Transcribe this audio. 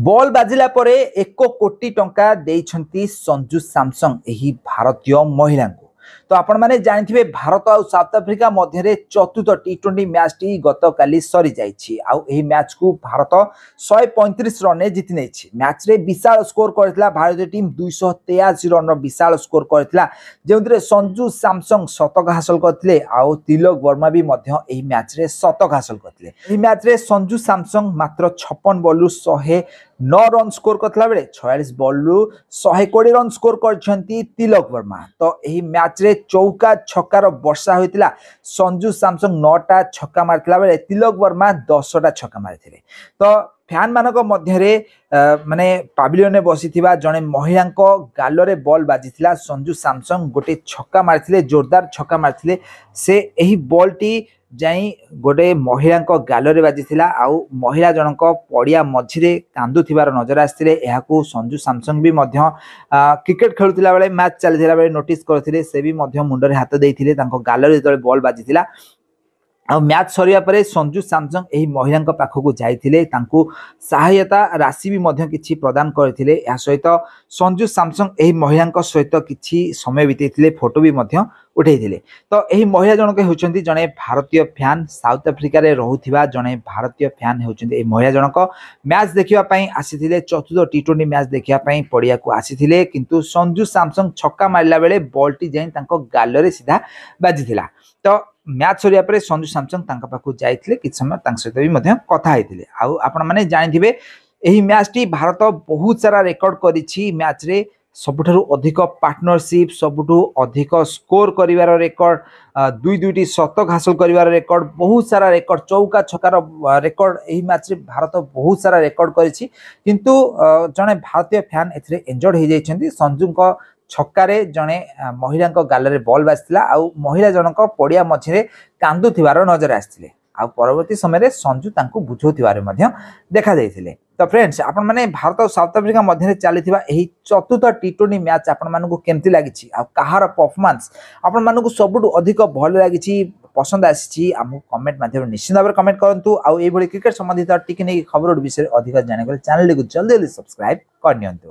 Ball बाजिला परे 1 कोटी टंका देइछंती संजू सैमसंग एही भारतीय महिला को। तो आपण माने जानिथिबे भारत और साउथ अफ्रीका मध्य चतुर्थ टी20 मैच टी गत काली सरी जाइछि आउ एही मैच को भारत 135 रन जीति नेछि। मैच रे विशाल स्कोर करथिला भारतीय टीम 283 रन विशाल स्कोर करथिला जेउतरे संजू सैमसंग शतक हासिल करथिले आउ तिलक वर्मा भी मध्य एही मैच रे शतक हासिल करथिले। एही मैच रे संजू सैमसंग मात्र 56 बॉल 109 रन स्कोर करथिला बेले 46 ball 120 run score करछंती Tilak Varma. तो एही मैच रे चौका छक्कार वर्षा होइतिला। संजू सैमसंग 9टा छक्का मारथिला बेले तिलक वर्मा 10टा छक्का मारिथिले। तो फैन मानक मध्य माने पाविलियन में बसीथिबा जने महिला गालरे बॉल बाजिथिला। संजू सैमसंग गोटे छक्का मारथिले, जोरदार छक्का मारथिले। से एही बॉल टी जाई गोटे महिला गालरे बाजिथिला आउ महिला जनक पड़िया मझिरे कांदुथिबार नजर आसिथिले। एहाकू संजू सैमसंग भी मध्य क्रिकेट खेलुथिला बेले मैच चलिथिला बेले नोटिस करथिले। से भी मध्य मुंडरे हाथ देइथिले तांको गालरे जेतले बॉल बाजिथिला। मैच सरिया परे संजू सैमसंग एही महिला पाखकू जाइथिले, तांको सहायता राशि भी मध्य किछि प्रदान करथिले। या सहित संजू सैमसंग एही महिला सहित किछि समय बितेथिले, फोटो भी मध्य उठेइथिले। तो एही महिला जनक होउछन्ती जने भारतीय फैन, साउथ अफ्रीका रे रहुथिबा जने भारतीय फैन होउछन्ती। एही महिला जनक मैच देखिबा पई आसीथिले, चतुर्थ टी20 मैच देखिबा पई पड़िया को आसीथिले। किंतु संजू सैमसंग छक्का मारला बेले बॉल टी जाई तांको गालरे सीधा बाजिथिला। तो मैच सरिया परे संजू सैमसंग तांका पाखु जाइथिले, किछ समय तांक सहित भी मध्य कथा हेतिले। आउ आपण माने जानिथिबे एही मैच टी भारत बहुत सारा रेकॉर्ड करिछि। मैच रे सबुठारु अधिक पार्टनरशिप, सबुठु अधिक स्कोर करिवार रेकॉर्ड, दुई दुईटी शतक हासिल करिवार रेकॉर्ड, बहुत सारा रेकॉर्ड, चौका छक्कार रेकॉर्ड एही मैच रे भारत बहुत सारा रेकॉर्ड करिछि। किंतु जने भारतीय फैन एथरे एंजॉयड हो जाइछन्ती। संजूको छक्कारे जने महिला गालरे बॉल बाजिथिला आउ महिला जनक पड़िया मझिरे कांदुथिबार नजर आसिथिले। आ परवर्ती समय संजू तांको बुझौथिबार मध्य देखा जाइथिले। तो फ्रेंड्स, आपण माने भारत और साउथ अफ्रीका मध्य चलिथिबा एही चतुर्थ टी20 मैच आपण मानकु केमति लागिछि आ कहार परफॉर्मेंस आपण मानकु सबुठु अधिक भल लागिछि, पसंद आसीछि, हमहु कमेंट माध्यम निश्चित भाव कमेंट करंतु। आ एही भली क्रिकेट संबंधित टिके नै खबर विषय अधिक जाने चैनल को जल्दी सब्सक्राइब कर नियंतु।